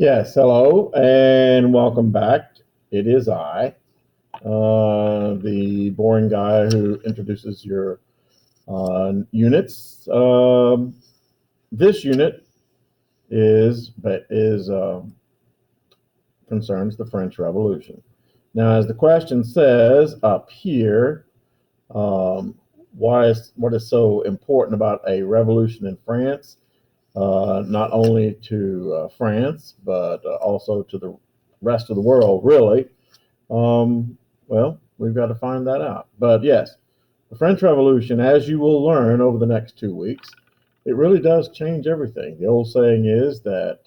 Yes, hello and welcome back. It is I, the boring guy who introduces your units. This unit is concerns the French Revolution. Now, as the question says up here, what is so important about a revolution in France? Not only to France, but also to the rest of the world, really. Well, we've got to find that out. But yes, the French Revolution, as you will learn over the next 2 weeks, it really does change everything. The old saying is that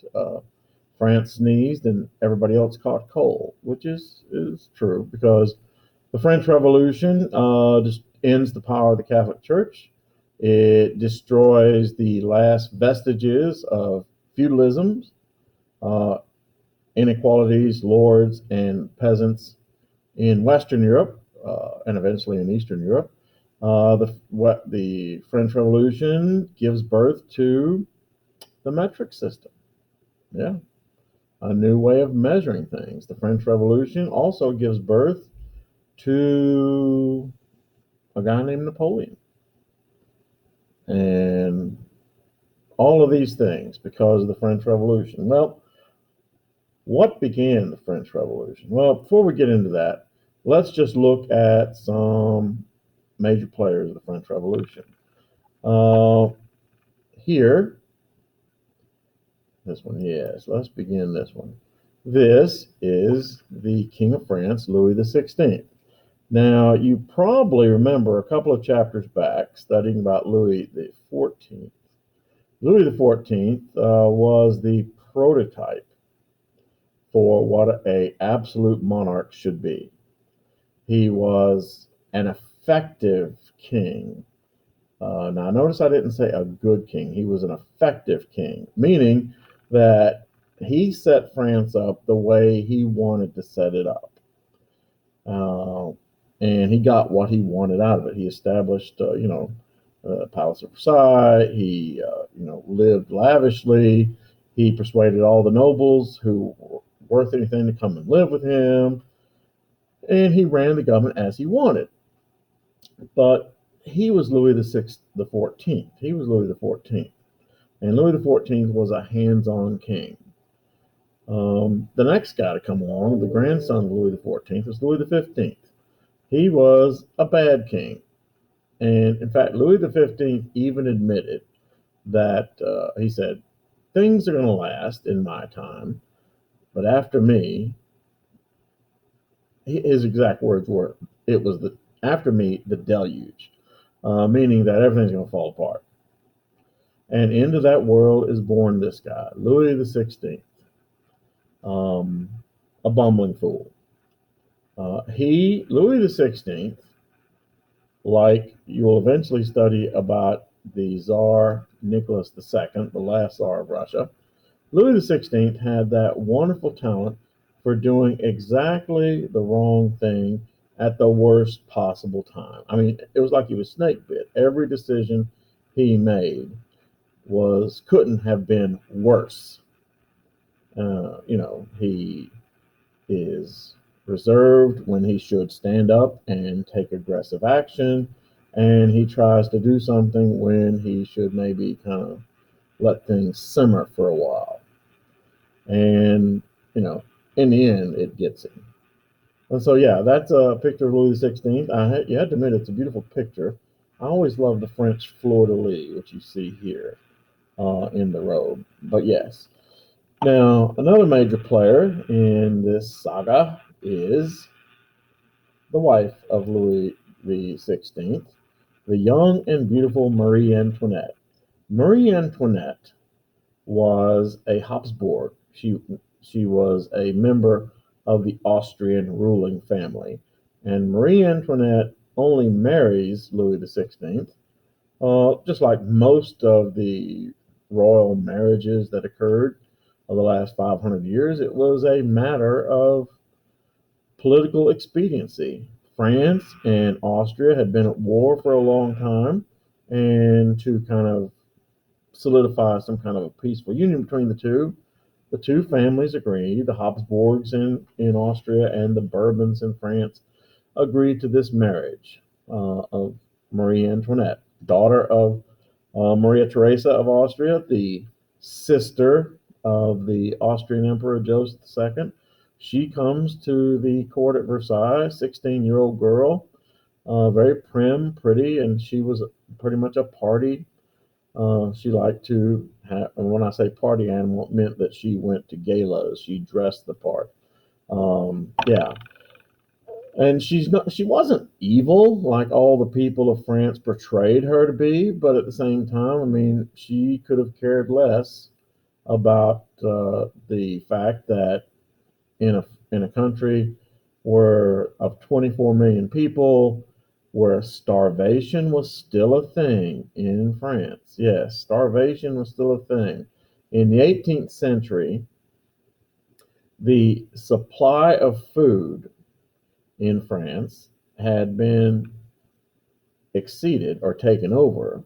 France sneezed and everybody else caught cold, which is true because the French Revolution just ends the power of the Catholic Church. It destroys the last vestiges of feudalism, uh, inequalities, lords and peasants in Western Europe and eventually in Eastern Europe. The French Revolution gives birth to the metric system. Yeah, a new way of measuring things. The French Revolution also gives birth to a guy named Napoleon. And all of these things because of the French Revolution. Well, what began the French Revolution? Well, before we get into that, let's just look at some major players of the French Revolution. Uh, Here, this one, yes, let's begin this one. This is the King of France, Louis the 16th. Now, you probably remember a couple of chapters back studying about Louis the 14th. Louis the 14th was the prototype for what a absolute monarch should be. He was an effective king. Now, notice I didn't say a good king. He was an effective king, meaning that he set France up the way he wanted to set it up. Uh, and he got what he wanted out of it. He established, Palace of Versailles. He, lived lavishly. He persuaded all the nobles who were worth anything to come and live with him. And he ran the government as he wanted. But he was Louis the 14th. He was Louis the 14th. And Louis the 14th was a hands-on king. The next guy to come along, the grandson of Louis the 14th, was Louis the 15th. He was a bad king. And in fact, Louis the 15th even admitted that he said, things are going to last in my time, but after me, his exact words were, it was after me, the deluge, meaning that everything's going to fall apart. And into that world is born this guy, Louis the 16th, a bumbling fool. Louis the 16th, like you will eventually study about the Tsar Nicholas II, the last Tsar of Russia, Louis XVI had that wonderful talent for doing exactly the wrong thing at the worst possible time. I mean, it was like he was snake bit. Every decision he made couldn't have been worse. He is reserved when he should stand up and take aggressive action, and he tries to do something when he should maybe kind of let things simmer for a while. And, in the end, it gets him. And so, yeah, that's a picture of Louis XVI. You had to admit it's a beautiful picture. I always love the French fleur de lis, which you see here in the robe. But yes. Now, another major player in this saga is the wife of Louis the 16th, the young and beautiful Marie Antoinette. Marie Antoinette was a Habsburg. She was a member of the Austrian ruling family. And Marie Antoinette only marries Louis the 16th, just like most of the royal marriages that occurred of the last 500 years. It was a matter of political expediency. France and Austria had been at war for a long time, and to kind of solidify some kind of a peaceful union between the two, the two families agree, the Habsburgs in Austria and the Bourbons in France, agreed to this marriage of Marie Antoinette, daughter of Maria Theresa of Austria, the sister of the Austrian Emperor Joseph II. She comes to the court at Versailles, 16-year-old girl, very prim, pretty, and she was pretty much a party. She liked to have, and when I say party animal, it meant that she went to galas. She dressed the part. Yeah, and she wasn't evil like all the people of France portrayed her to be, but at the same time, I mean, she could have cared less about the fact that in a country where of 24 million people, where starvation was still a thing in France. Yes, starvation was still a thing. In the 18th century, the supply of food in France had been exceeded or taken over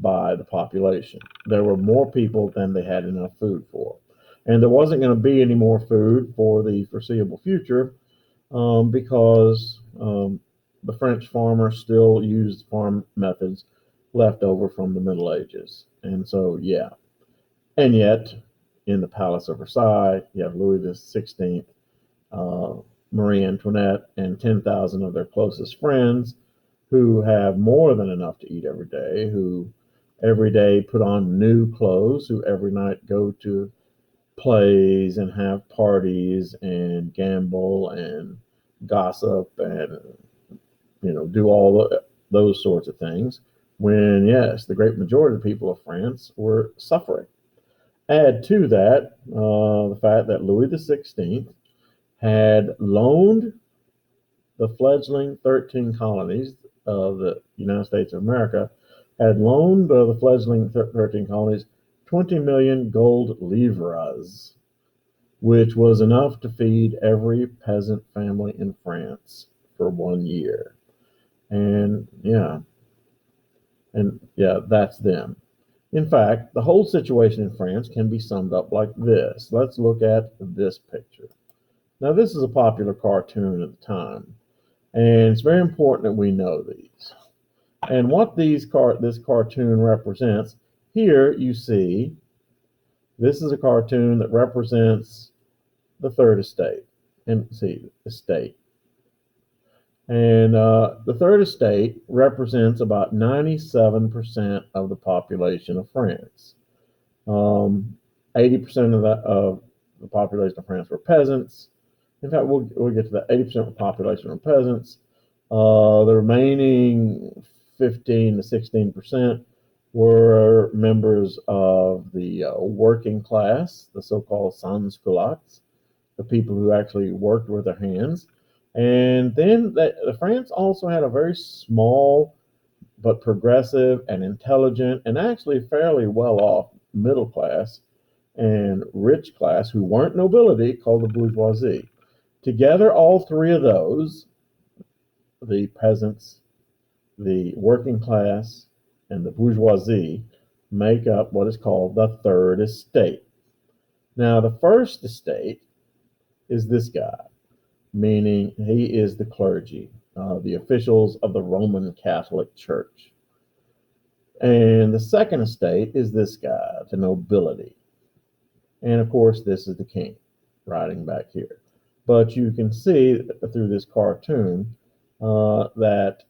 by the population. There were more people than they had enough food for. And there wasn't going to be any more food for the foreseeable future because the French farmers still used farm methods left over from the Middle Ages. And so, yeah. And yet, in the Palace of Versailles, you have Louis XVI, uh, Marie Antoinette, and 10,000 of their closest friends who have more than enough to eat every day, who every day put on new clothes, who every night go to plays and have parties and gamble and gossip and do those sorts of things. When yes, the great majority of the people of France were suffering. Add to that the fact that Louis XVI had loaned the fledgling 13 colonies of the United States of America, had loaned the fledgling 13 colonies 20 million gold livres, which was enough to feed every peasant family in France for 1 year. And yeah, that's them. In fact, the whole situation in France can be summed up like this. Let's look at this picture. Now, this is a popular cartoon at the time, and it's very important that we know these. And what this cartoon represents, here you see, this is a cartoon that represents the third estate. And see, estate. And the third estate represents about 97% of the population of France. 80% of the population of France were peasants. In fact, we'll get to that. 80% of the population were peasants. The remaining 15 to 16% were members of the working class, the so-called sans-culottes, the people who actually worked with their hands. And then France also had a very small but progressive and intelligent and actually fairly well-off middle class and rich class who weren't nobility called the bourgeoisie. Together, all three of those, the peasants, the working class, and the bourgeoisie, make up what is called the third estate. Now, the first estate is this guy, meaning he is the clergy, the officials of the Roman Catholic Church. And the second estate is this guy, the nobility. And of course, this is the king riding back here. But you can see through this cartoon that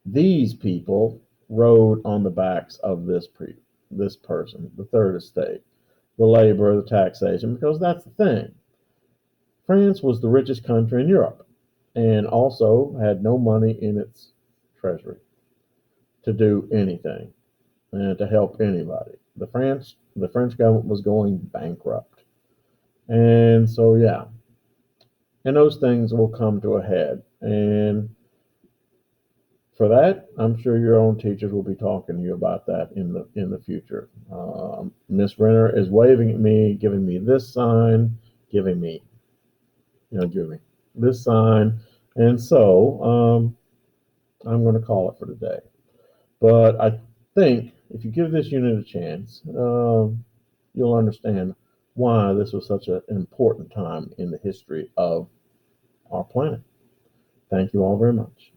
these people rode on the backs of this person, the third estate, the labor, the taxation, because that's the thing. France was the richest country in Europe and also had no money in its treasury to do anything and to help anybody. The French government was going bankrupt. And so, yeah. And those things will come to a head. And for that, I'm sure your own teachers will be talking to you about that in the future. Miss Renner is waving at me, giving me this sign, giving me this sign. And so I'm going to call it for today. But I think if you give this unit a chance, you you'll understand why this was such an important time in the history of our planet. Thank you all very much.